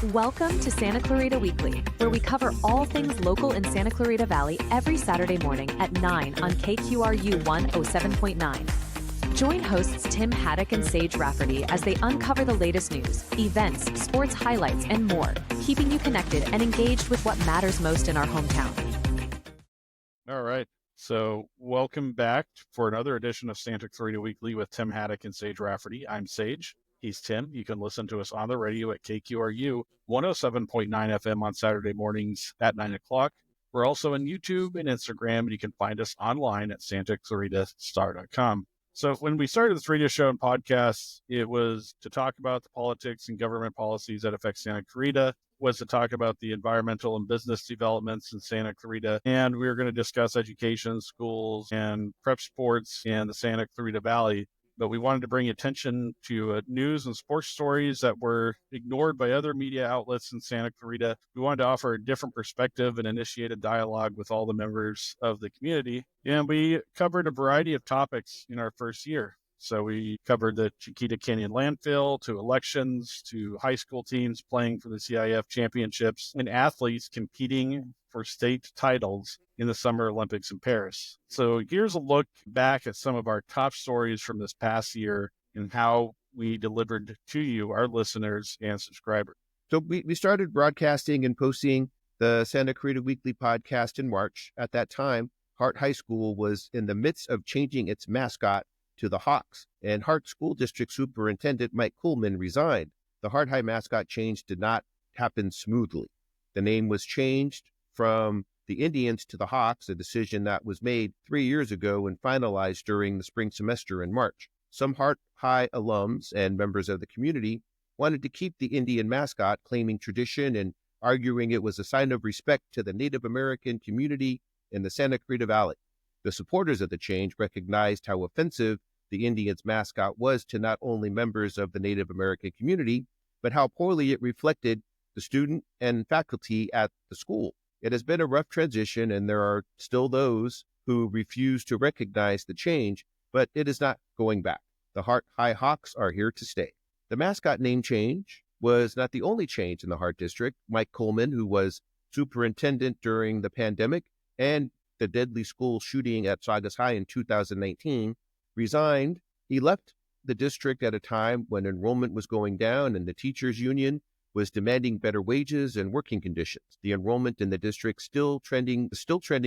Welcome to Santa Clarita Weekly, where we cover all things local in Santa Clarita Valley every Saturday morning at 9 on KQRU 107.9. Join hosts Tim Haddock and Sage Rafferty as they uncover the latest news, events, sports highlights, and more, keeping you connected and engaged with what matters most in our hometown. All right. So welcome back for another edition of Santa Clarita Weekly with Tim Haddock and Sage Rafferty. I'm Sage. He's Tim. You can listen to us on the radio at KQRU 107.9 FM on Saturday mornings at 9 o'clock. We're also on YouTube and Instagram, and you can find us online at santaclaritastar.com. So when we started this radio show and podcast, it was to talk about the politics and government policies that affect Santa Clarita, was to talk about the environmental and business developments in Santa Clarita. And we were going to discuss education, schools, and prep sports in the Santa Clarita Valley. But we wanted to bring attention to news and sports stories that were ignored by other media outlets in Santa Clarita. We wanted to offer a different perspective and initiate a dialogue with all the members of the community. And we covered a variety of topics in our first year. So we covered the Chiquita Canyon landfill, to elections, to high school teams playing for the CIF championships, and athletes competing for state titles in the Summer Olympics in Paris. So here's a look back at some of our top stories from this past year and how we delivered to you, our listeners and subscribers. So we started broadcasting and posting the Santa Clarita Weekly podcast in March. At that time, Hart High School was in the midst of changing its mascot to the Hawks, and Hart School District Superintendent Mike Coleman resigned. The Hart High mascot change did not happen smoothly. The name was changed from the Indians to the Hawks, a decision that was made 3 years ago and finalized during the spring semester in March. Some Hart High alums and members of the community wanted to keep the Indian mascot, claiming tradition and arguing it was a sign of respect to the Native American community in the Santa Clarita Valley. The supporters of the change recognized how offensive the Indians mascot was to not only members of the Native American community, but how poorly it reflected the student and faculty at the school. It has been a rough transition, and there are still those who refuse to recognize the change, but it is not going back. The Hart High Hawks are here to stay. The mascot name change was not the only change in the Hart District. Mike Coleman, who was superintendent during the pandemic and the deadly school shooting at Saugus High in 2019, resigned. He left the district at a time when enrollment was going down and the teachers union was demanding better wages and working conditions. The enrollment in the district still trending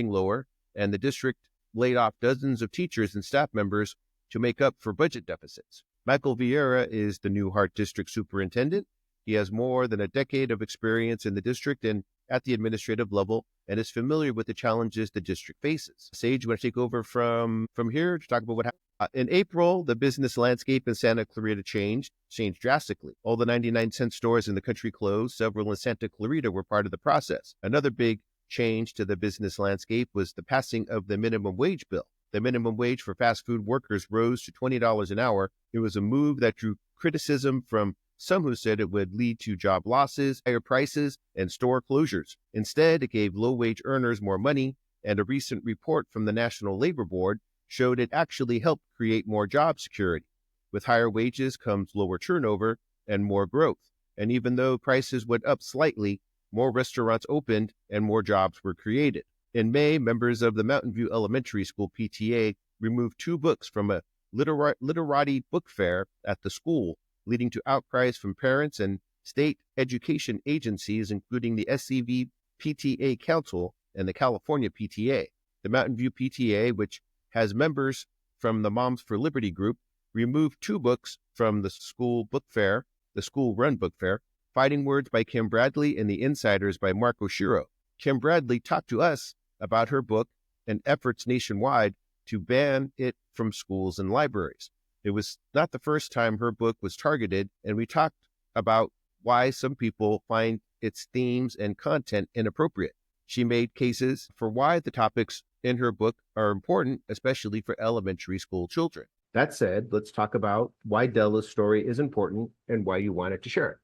lower, and the district laid off dozens of teachers and staff members to make up for budget deficits. Michael Vieira is the new Hart District Superintendent. He has more than a decade of experience in the district and at the administrative level, and is familiar with the challenges the district faces. Sage, you want to take over from here to talk about what happened? In April, the business landscape in Santa Clarita changed drastically. All the 99-cent stores in the country closed. Several in Santa Clarita were part of the process. Another big change to the business landscape was the passing of the minimum wage bill. The minimum wage for fast food workers rose to $20 an hour. It was a move that drew criticism from some who said it would lead to job losses, higher prices, and store closures. Instead, it gave low-wage earners more money, and a recent report from the National Labor Board showed it actually helped create more job security. With higher wages comes lower turnover and more growth. And even though prices went up slightly, more restaurants opened and more jobs were created. In May, members of the Mountain View Elementary School PTA removed 2 books from a literati book fair at the school, leading to outcries from parents and state education agencies, including the SCV PTA Council and the California PTA. The Mountain View PTA, which has members from the Moms for Liberty group, removed 2 books from the school book fair, the school-run book fair, Fighting Words by Kim Bradley and The Insiders by Mark Oshiro. Kim Bradley talked to us about her book and efforts nationwide to ban it from schools and libraries. It was not the first time her book was targeted, and we talked about why some people find its themes and content inappropriate. She made cases for why the topics in her book are important, especially for elementary school children. That said, let's talk about why Della's story is important and why you wanted to share it.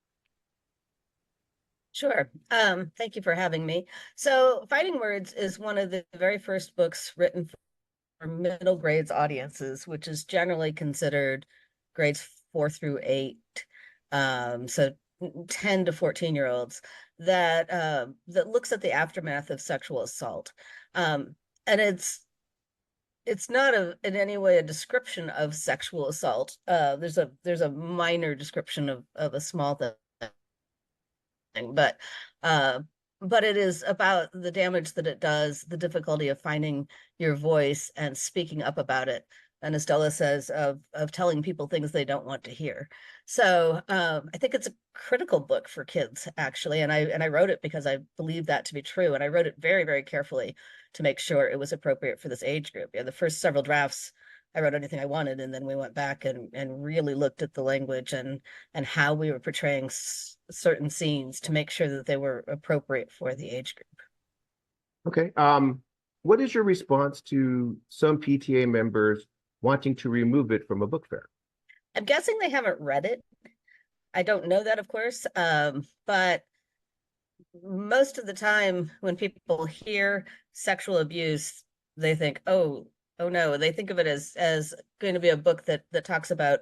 Sure. Thank you for having me. So Fighting Words is one of the very first books written for middle grades audiences, which is generally considered grades 4 through 8. So 10 to 14-year-olds that looks at the aftermath of sexual assault. And it's not in any way a description of sexual assault. There's a minor description of a small thing, but it is about the damage that it does, the difficulty of finding your voice and speaking up about it. And as Stella says, of telling people things they don't want to hear. So I think it's a critical book for kids, actually. And I wrote it because I believe that to be true. And I wrote it very, very carefully to make sure it was appropriate for this age group. The first several drafts, I wrote anything I wanted, and then we went back and really looked at the language and how we were portraying certain scenes to make sure that they were appropriate for the age group. Okay. What is your response to some PTA members wanting to remove it from a book fair? I'm guessing they haven't read it. I don't know that, of course, but most of the time when people hear sexual abuse, they think, oh no, they think of it as going to be a book that talks about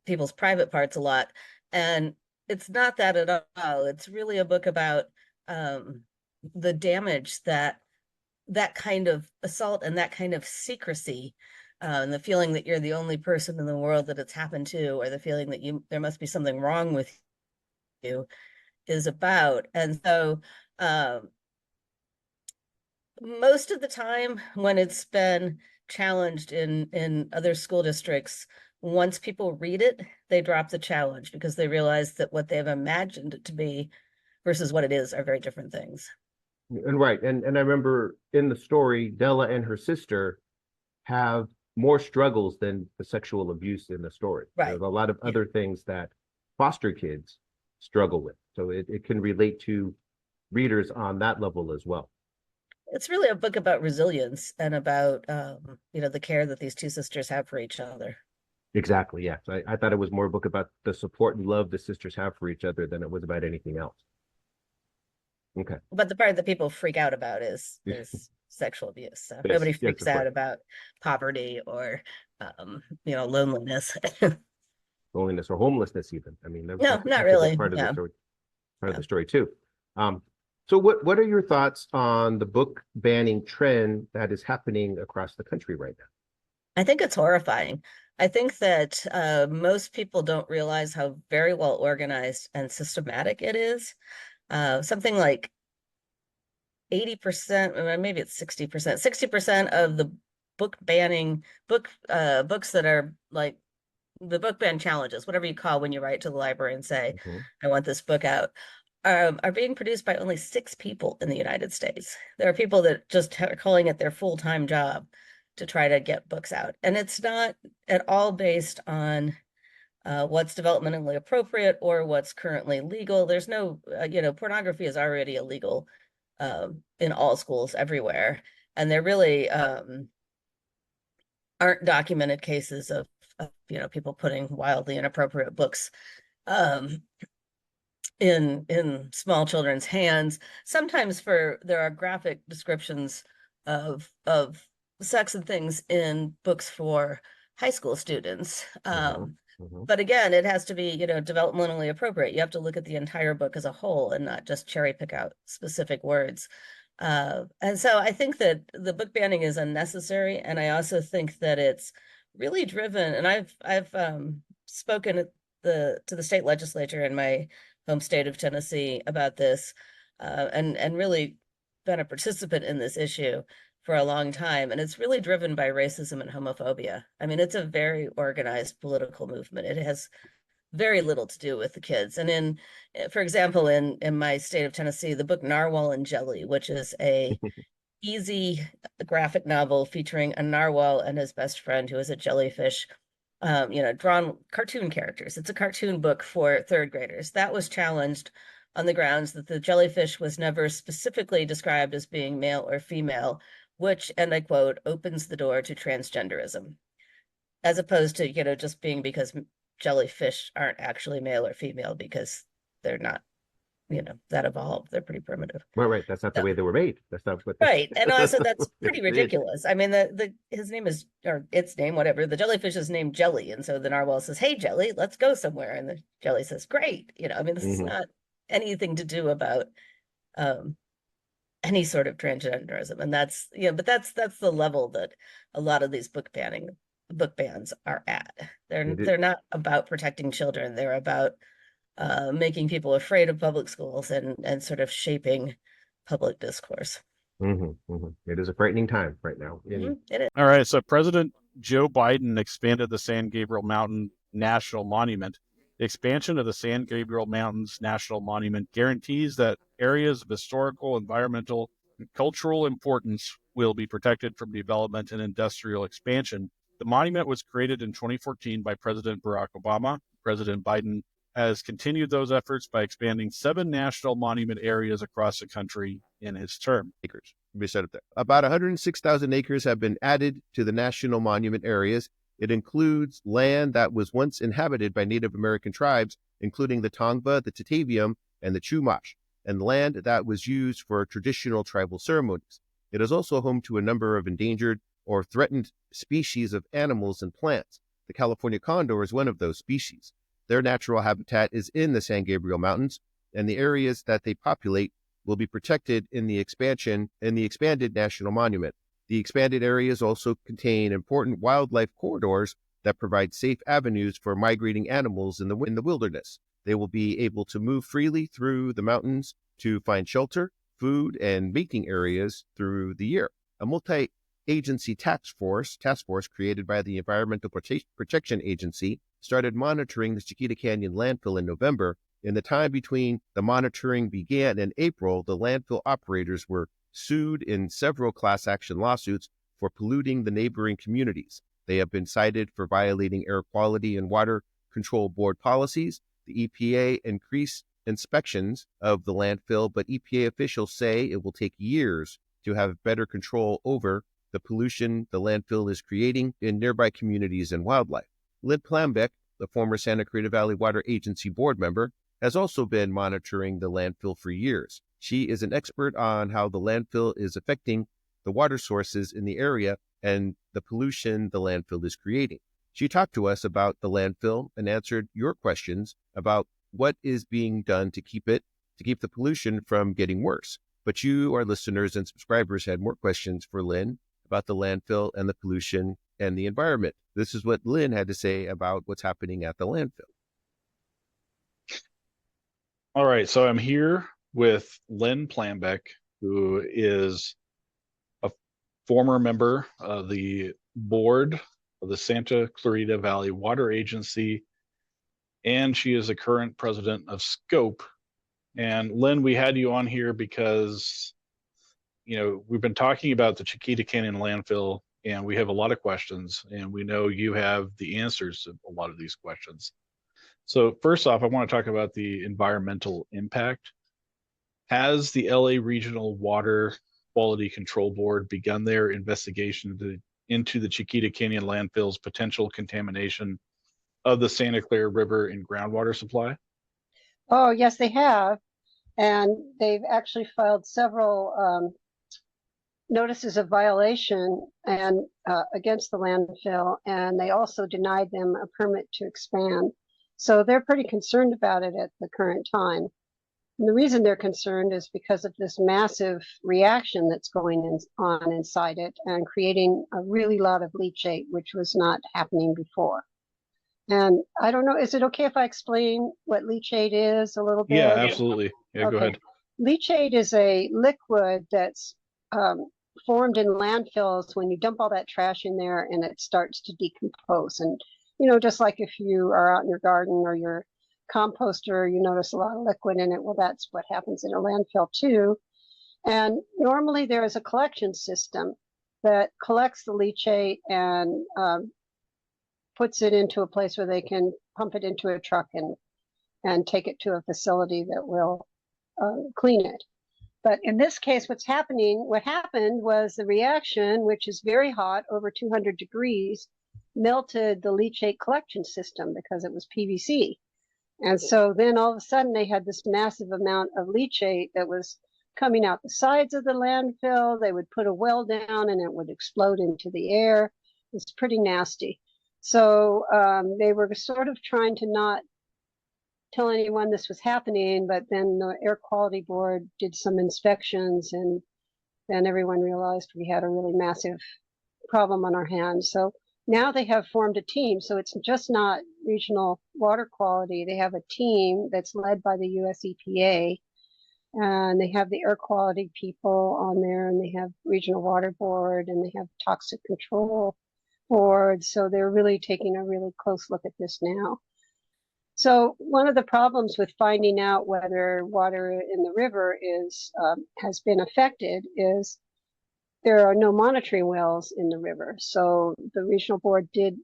people's private parts a lot. And it's not that at all. It's really a book about the damage that kind of assault and that kind of secrecy, and the feeling that you're the only person in the world that it's happened to, or the feeling that there must be something wrong with you, is about. And so most of the time when it's been challenged in other school districts, once people read it, they drop the challenge because they realize that what they've imagined it to be versus what it is are very different things. And right. And I remember in the story, Della and her sister have more struggles than the sexual abuse in the story. Right. There's a lot of other things that foster kids struggle with. So it can relate to readers on that level as well. It's really a book about resilience and about the care that these two sisters have for each other. Exactly. Yes. I thought it was more a book about the support and love the sisters have for each other than it was about anything else. Okay. But the part that people freak out about is sexual abuse. So nobody freaks out about poverty or loneliness. Loneliness or homelessness, even. I mean, no, not really. Part of the story, of the story too. So what are your thoughts on the book banning trend that is happening across the country right now? I think it's horrifying. I think that most people don't realize how very well organized and systematic it is. Something like 80%, maybe it's 60% of the book banning books that are like the book ban challenges, whatever you call when you write to the library and say, I want this book out, are being produced by only 6 people in the United States. There are people that just are calling it their full-time job to try to get books out. And it's not at all based on what's developmentally appropriate or what's currently legal. There's no, pornography is already illegal in all schools everywhere. And there really aren't documented cases of people putting wildly inappropriate books in small children's hands. Sometimes there are graphic descriptions of sex and things in books for high school students. But again, it has to be, developmentally appropriate. You have to look at the entire book as a whole and not just cherry pick out specific words. And so I think that the book banning is unnecessary. And I also think that it's really driven, and I've spoken to the state legislature in my home state of Tennessee about this, and really been a participant in this issue for a long time. And it's really driven by racism and homophobia. I mean, it's a very organized political movement. It has very little to do with the kids. And for example, in my state of Tennessee, the book Narwhal and Jelly, which is a easy graphic novel featuring a narwhal and his best friend, who is a jellyfish, drawn cartoon characters. It's a cartoon book for 3rd graders. That was challenged on the grounds that the jellyfish was never specifically described as being male or female, which, and I quote, opens the door to transgenderism, as opposed to, just being because jellyfish aren't actually male or female, because they're not that evolved. They're pretty primitive. Right. That's not the So, way they were made. That's not what. right. And also that's pretty It is. ridiculous. I mean, his name is, or its name, whatever, the jellyfish is named Jelly. And so the narwhal says, "Hey, Jelly, let's go somewhere." And the jelly says, "Great." I mean, this is not anything to do about any sort of transgenderism. And that's, but that's the level that a lot of these book bans are at. They're not about protecting children. They're about making people afraid of public schools and sort of shaping public discourse. It is a frightening time right now. It is. All right. So President Joe Biden expanded the San Gabriel Mountain National Monument. The expansion of the San Gabriel Mountains National Monument guarantees that areas of historical, environmental, and cultural importance will be protected from development and industrial expansion. The monument was created in 2014 by President Barack Obama. President Biden has continued those efforts by expanding 7 national monument areas across the country in his term. Acres. We set up there. About 106,000 acres have been added to the national monument areas. It includes land that was once inhabited by Native American tribes, including the Tongva, the Tataviam, and the Chumash, and land that was used for traditional tribal ceremonies. It is also home to a number of endangered or threatened species of animals and plants. The California condor is one of those species. Their natural habitat is in the San Gabriel Mountains, and the areas that they populate will be protected in the expanded national monument. The expanded areas also contain important wildlife corridors that provide safe avenues for migrating animals in the wilderness. They will be able to move freely through the mountains to find shelter, food, and mating areas through the year. A multi-agency task force created by the Environmental Protection Agency started monitoring the Chiquita Canyon landfill in November. In the time between the monitoring began and April, the landfill operators were sued in several class action lawsuits for polluting the neighboring communities. They have been cited for violating air quality and water control board policies. The EPA increased inspections of the landfill, but EPA officials say it will take years to have better control over the pollution the landfill is creating in nearby communities and wildlife. Lynn Plambeck, the former Santa Clarita Valley Water Agency board member, has also been monitoring the landfill for years. She is an expert on how the landfill is affecting the water sources in the area and the pollution the landfill is creating. She talked to us about the landfill and answered your questions about what is being done to keep the pollution from getting worse. But you, our listeners and subscribers, had more questions for Lynn about the landfill and the pollution and the environment. This is what Lynn had to say about what's happening at the landfill. All right, so I'm here with Lynn Plambeck, who is a former member of the board of the Santa Clarita Valley Water Agency, and she is the current president of SCOPE. And Lynn, we had you on here because, we've been talking about the Chiquita Canyon landfill, and we have a lot of questions, and we know you have the answers to a lot of these questions. So first off, I want to talk about the environmental impact. Has the LA Regional Water Quality Control Board begun their investigation into the Chiquita Canyon landfill's potential contamination of the Santa Clara River and groundwater supply? Oh, yes, they have. And they've actually filed several notices of violation and against the landfill, and they also denied them a permit to expand. So they're pretty concerned about it at the current time. And the reason they're concerned is because of this massive reaction that's going on inside it and creating a really lot of leachate, which was not happening before. And I don't know, is it okay if I explain what leachate is a little bit? Yeah, absolutely. Yeah, okay. Go ahead. Leachate is a liquid that's formed in landfills when you dump all that trash in there and it starts to decompose. And, just like if you are out in your garden or your composter, you notice a lot of liquid in it. Well, that's what happens in a landfill too. And normally there is a collection system that collects the leachate and puts it into a place where they can pump it into a truck and take it to a facility that will clean it. But in this case, what happened was the reaction, which is very hot, over 200 degrees, melted the leachate collection system because it was PVC. And so then all of a sudden they had this massive amount of leachate that was coming out the sides of the landfill. They would put a well down and it would explode into the air. It's pretty nasty. So they were sort of trying to not tell anyone this was happening, but then the air quality board did some inspections, and then everyone realized we had a really massive problem on our hands. So now they have formed a team. So it's just not regional water quality. They have a team that's led by the US EPA, and they have the air quality people on there, and they have regional water board, and they have toxic control board. So they're really taking a really close look at this now. So one of the problems with finding out whether water in the river has been affected is there are no monitoring wells in the river. So the regional board did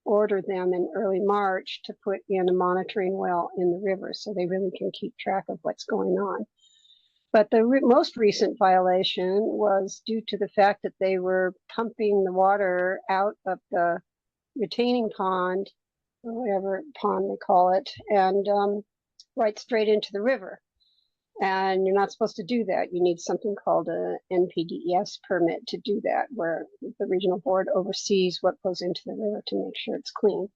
order them in early March to put in a monitoring well in the river so they really can keep track of what's going on. But the most recent violation was due to the fact that they were pumping the water out of the retaining pond, or whatever pond they call it, and right straight into the river. And you're not supposed to do that. You need something called a NPDES permit to do that, where the regional board oversees what goes into the river to make sure it's clean.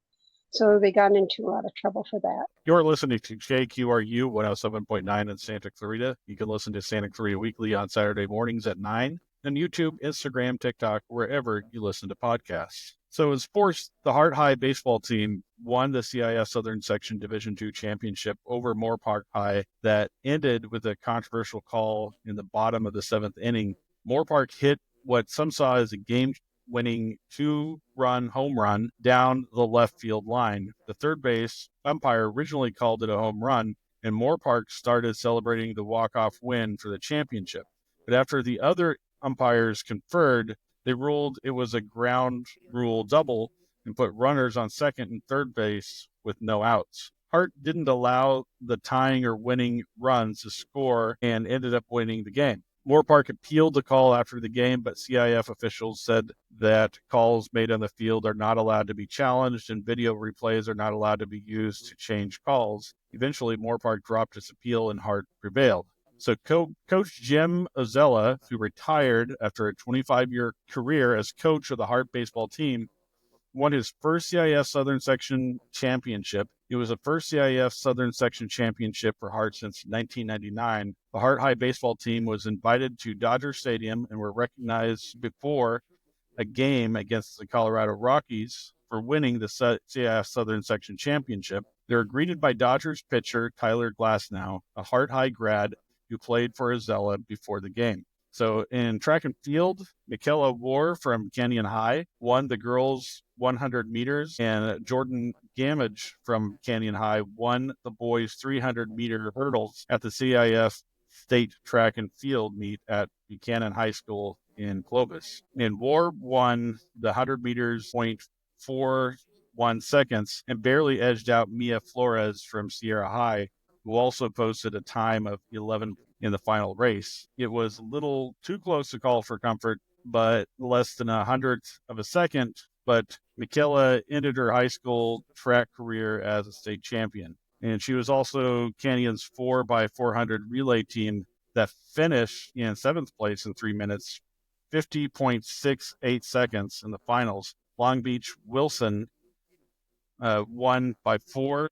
So they got into a lot of trouble for that. You're listening to KQRU 107.9 in Santa Clarita. You can listen to Santa Clarita Weekly on Saturday mornings at 9, and YouTube, Instagram, TikTok, wherever you listen to podcasts. So in sports, the Hart High baseball team won the CIF Southern Section Division II championship over Moorpark High that ended with a controversial call in the bottom of the 7th inning. Moorpark hit what some saw as a game-winning 2-run home run down the left field line. The third base umpire originally called it a home run, and Moorpark started celebrating the walk-off win for the championship. But after the other umpires conferred, they ruled it was a ground rule double and put runners on second and third base with no outs. Hart didn't allow the tying or winning runs to score and ended up winning the game. Moorpark appealed the call after the game, but CIF officials said that calls made on the field are not allowed to be challenged and video replays are not allowed to be used to change calls. Eventually, Moorpark dropped its appeal and Hart prevailed. So Coach Jim Ozella, who retired after a 25-year career as coach of the Hart baseball team, won his first CIF Southern Section championship. It was the first CIF Southern Section championship for Hart since 1999. The Hart High baseball team was invited to Dodger Stadium and were recognized before a game against the Colorado Rockies for winning the CIF Southern Section championship. They were greeted by Dodgers pitcher Tyler Glasnow, a Hart High grad who played for Ozella before the game. So in track and field, Michaela War from Canyon High won the girls 100 meters, and Jordan Gamage from Canyon High won the boys 300-meter hurdles at the CIF State Track and Field meet at Buchanan High School in Clovis. And War won the 100 meters 0.41 seconds and barely edged out Mia Flores from Sierra High, who also posted a time of 11 in the final race. It was a little too close to call for comfort, but less than 100th of a second. But Michaela ended her high school track career as a state champion. And she was also Canyon's 4x400 relay team that finished in 7th place in 3 minutes, 50.68 seconds in the finals. Long Beach Wilson won by 4.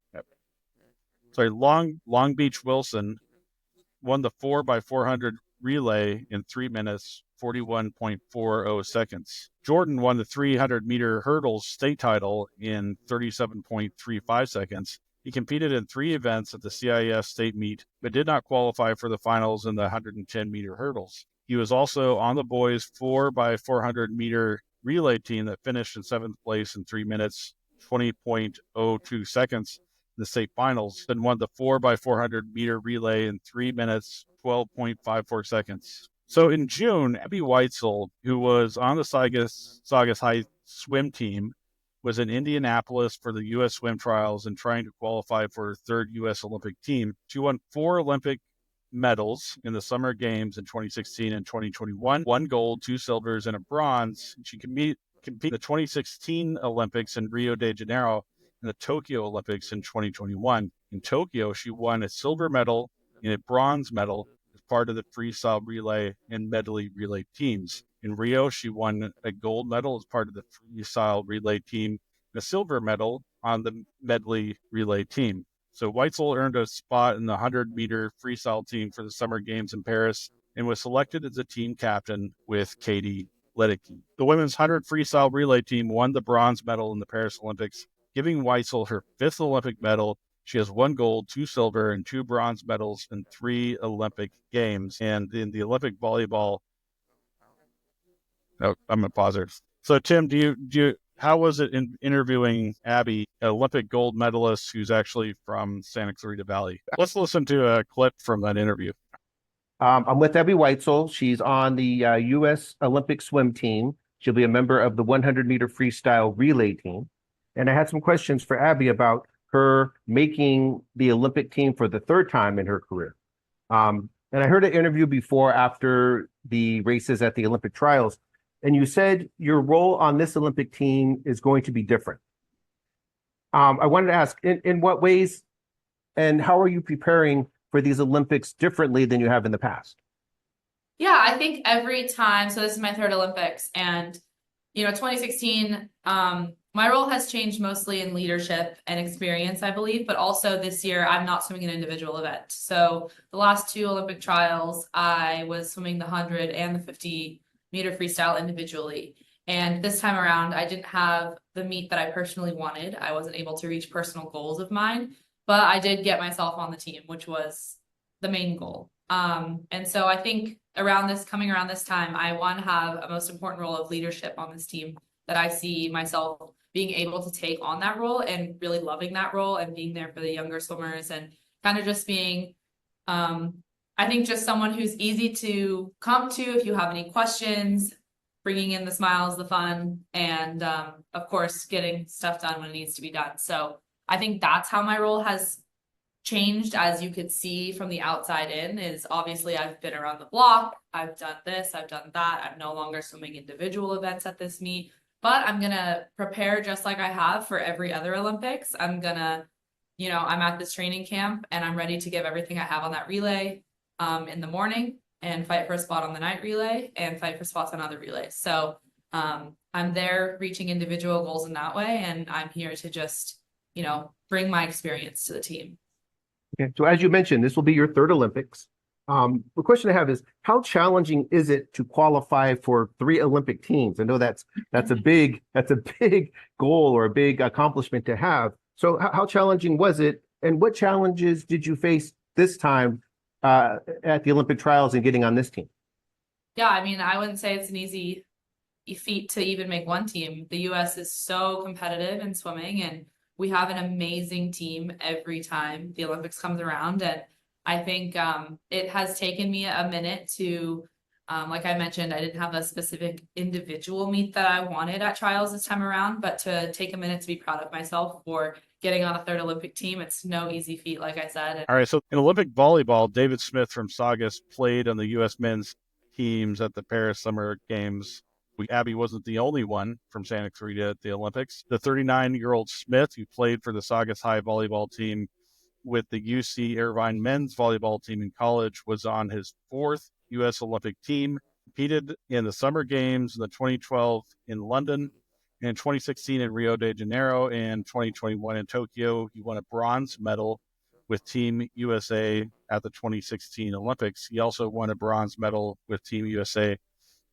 Long Beach Wilson won the 4x400 relay in 3 minutes, 41.40 seconds. Jordan won the 300-meter hurdles state title in 37.35 seconds. He competed in 3 events at the CIF state meet, but did not qualify for the finals in the 110-meter hurdles. He was also on the boys 4x400-meter relay team that finished in 7th place in 3 minutes, 20.02 seconds in the state finals, then won the 4x400-meter relay in 3 minutes, 12.54 seconds. So in June, Abby Weitzel, who was on the Saugus High swim team, was in Indianapolis for the U.S. swim trials and trying to qualify for her 3rd U.S. Olympic team. She won 4 Olympic medals in the Summer Games in 2016 and 2021, 1 gold, 2 silvers, and a bronze. She competed in the 2016 Olympics in Rio de Janeiro and the Tokyo Olympics in 2021. In Tokyo, she won a silver medal and a bronze medal as part of the freestyle relay and medley relay teams. In Rio, she won a gold medal as part of the freestyle relay team and a silver medal on the medley relay team. So Weitzel earned a spot in the 100-meter freestyle team for the Summer Games in Paris and was selected as a team captain with Katie Ledecky. The women's 100 freestyle relay team won the bronze medal in the Paris Olympics, giving Weitzel her 5th Olympic medal. She has 1 gold, 2 silver, and 2 bronze medals in 3 Olympic Games. And in the Olympic volleyball, I'm going to pause there. So, Tim, how was it in interviewing Abby, an Olympic gold medalist who's actually from Santa Clarita Valley? Let's listen to a clip from that interview. I'm with Abby Weitzel. She's on the U.S. Olympic swim team. She'll be a member of the 100-meter freestyle relay team. And I had some questions for Abby about her making the Olympic team for the 3rd time in her career. And I heard an interview before after the races at the Olympic trials, and you said your role on this Olympic team is going to be different. I wanted to ask, in what ways and how are you preparing for these Olympics differently than you have in the past? Yeah, I think every time, so this is my 3rd Olympics, and 2016, my role has changed mostly in leadership and experience, I believe, but also this year I'm not swimming an individual event. So the last 2 Olympic trials, I was swimming the 100 and the 50-meter freestyle individually. And this time around, I didn't have the meet that I personally wanted. I wasn't able to reach personal goals of mine, but I did get myself on the team, which was the main goal. And so I think coming around this time, I want to have a most important role of leadership on this team, that I see myself being able to take on that role and really loving that role and being there for the younger swimmers and kind of just being, I think, just someone who's easy to come to if you have any questions, bringing in the smiles, the fun, and of course, getting stuff done when it needs to be done. So I think that's how my role has changed, as you could see from the outside in, is obviously I've been around the block, I've done this, I've done that, I'm no longer swimming individual events at this meet, but I'm gonna prepare just like I have for every other Olympics. I'm gonna, I'm at this training camp and I'm ready to give everything I have on that relay in the morning and fight for a spot on the night relay and fight for spots on other relays. So I'm there reaching individual goals in that way, and I'm here to just, bring my experience to the team. Okay, so as you mentioned, this will be your 3rd Olympics. The question I have is, how challenging is it to qualify for 3 Olympic teams? I know that's a big goal or a big accomplishment to have. So how challenging was it, and what challenges did you face this time at the Olympic trials and getting on this team? Yeah, I mean, I wouldn't say it's an easy feat to even make one team. The U.S. is so competitive in swimming, and we have an amazing team every time the Olympics comes around. And I think it has taken me a minute to, like I mentioned, I didn't have a specific individual meet that I wanted at trials this time around, but to take a minute to be proud of myself for getting on a 3rd Olympic team, it's no easy feat, like I said. All right, so in Olympic volleyball, David Smith from Saugus played on the U.S. men's teams at the Paris Summer Games. Abby wasn't the only one from Santa Clarita at the Olympics. The 39-year-old Smith, who played for the Saugus High volleyball team with the UC Irvine men's volleyball team in college, was on his 4th U.S. Olympic team, competed in the Summer Games in the 2012 in London, in 2016 in Rio de Janeiro, and 2021 in Tokyo. He won a bronze medal with Team USA at the 2016 Olympics. He also won a bronze medal with Team USA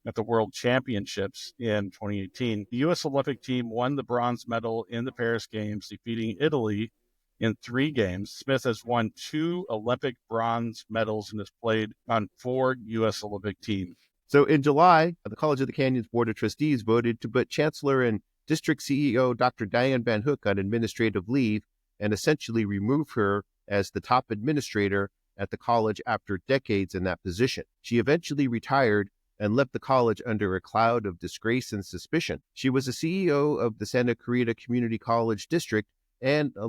at the World Championships in 2018. The U.S. Olympic team won the bronze medal in the Paris Games, defeating Italy in 3 games. Smith has won 2 Olympic bronze medals and has played on 4 U.S. Olympic teams. So in July, the College of the Canyons Board of Trustees voted to put Chancellor and District CEO Dr. Diane Van Hook on administrative leave and essentially remove her as the top administrator at the college after decades in that position. She eventually retired and left the college under a cloud of disgrace and suspicion. She was the CEO of the Santa Clarita Community College District and the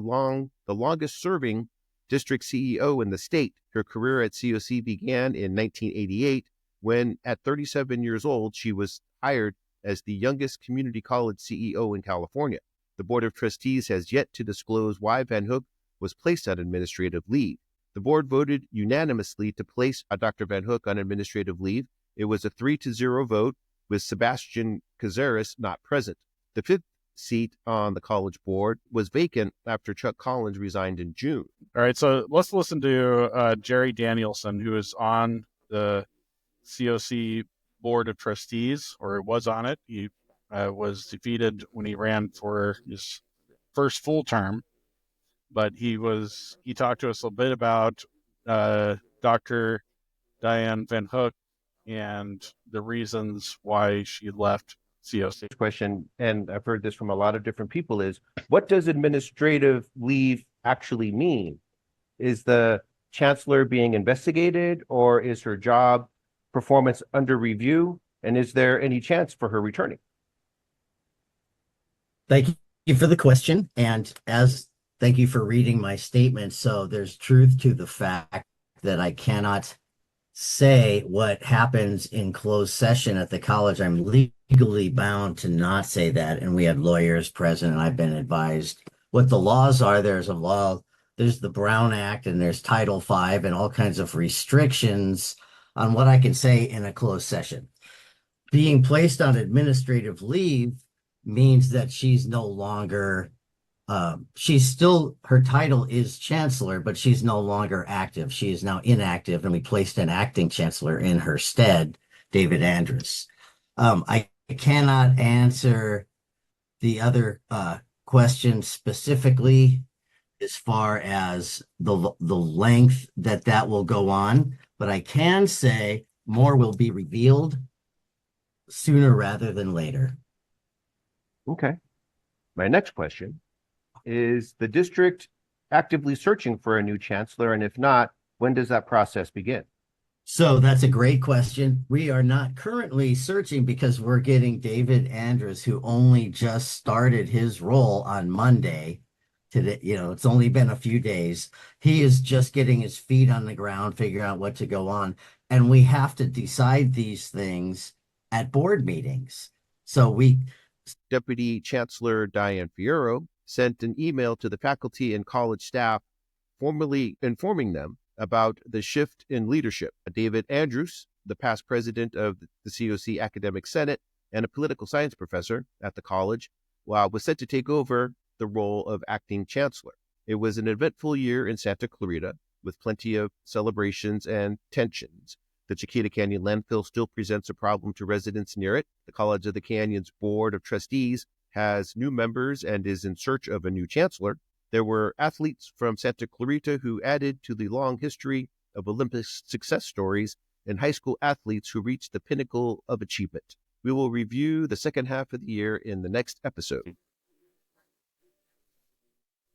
longest-serving district CEO in the state. Her career at COC began in 1988 when, at 37 years old, she was hired as the youngest community college CEO in California. The Board of Trustees has yet to disclose why Van Hook was placed on administrative leave. The board voted unanimously to place Dr. Van Hook on administrative leave. It was a 3-0 vote, with Sebastian Cazares not present. The fifth seat on the college board was vacant after Chuck Collins resigned in June. All right, so let's listen to Jerry Danielson, who is on the COC Board of Trustees, or was on it. He was defeated when he ran for his first full term, but he talked to us a little bit about Dr. Diane Van Hook and the reasons why she left COC. Question, and I've heard this from a lot of different people, is what does administrative leave actually mean? Is the chancellor being investigated, or is her job performance under review? And is there any chance for her returning? Thank you for the question. And thank you for reading my statement. So there's truth to the fact that I cannot say what happens in closed session at the college. I'm legally bound to not say that. And we had lawyers present, and I've been advised what the laws are. There's a law, there's the Brown Act, and there's Title V, and all kinds of restrictions on what I can say in a closed session. Being placed on administrative leave means that she's no longer her title is chancellor, but she's no longer active. She is now inactive, and we placed an acting chancellor in her stead, David Andrus. I cannot answer the other question specifically as far as the length that will go on, but I can say more will be revealed sooner rather than later. Okay. My next question: is the district actively searching for a new chancellor? And if not, when does that process begin? So that's a great question. We are not currently searching because we're getting David Andrus, who only just started his role on Monday. Today, it's only been a few days. He is just getting his feet on the ground, figuring out what to go on. And we have to decide these things at board meetings. So Deputy Chancellor Diane Fierro sent an email to the faculty and college staff formally informing them about the shift in leadership. David Andrus, the past president of the COC Academic Senate and a political science professor at the college, was set to take over the role of acting chancellor. It was an eventful year in Santa Clarita, with plenty of celebrations and tensions. The Chiquita Canyon landfill still presents a problem to residents near it. The College of the Canyon's Board of Trustees has new members and is in search of a new chancellor. There were athletes from Santa Clarita who added to the long history of Olympic success stories and high school athletes who reached the pinnacle of achievement. We will review the second half of the year in the next episode.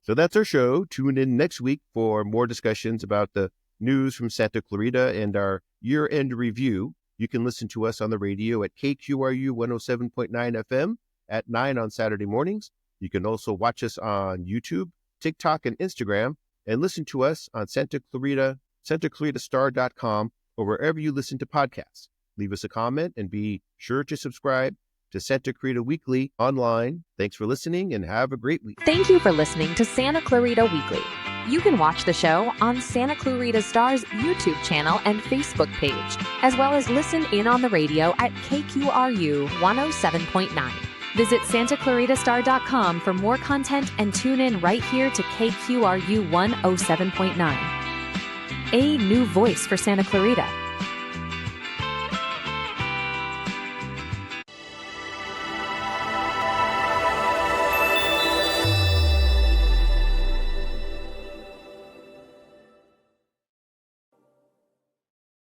So that's our show. Tune in next week for more discussions about the news from Santa Clarita and our year-end review. You can listen to us on the radio at KQRU 107.9 FM at 9 on Saturday mornings. You can also watch us on YouTube, TikTok, and Instagram, and listen to us on Santa Clarita, SantaClaritaStar.com, or wherever you listen to podcasts. Leave us a comment and be sure to subscribe to Santa Clarita Weekly online. Thanks for listening and have a great week. Thank you for listening to Santa Clarita Weekly. You can watch the show on Santa Clarita Star's YouTube channel and Facebook page, as well as listen in on the radio at KQRU 107.9. Visit SantaClaritaStar.com for more content and tune in right here to KQRU 107.9. A new voice for Santa Clarita.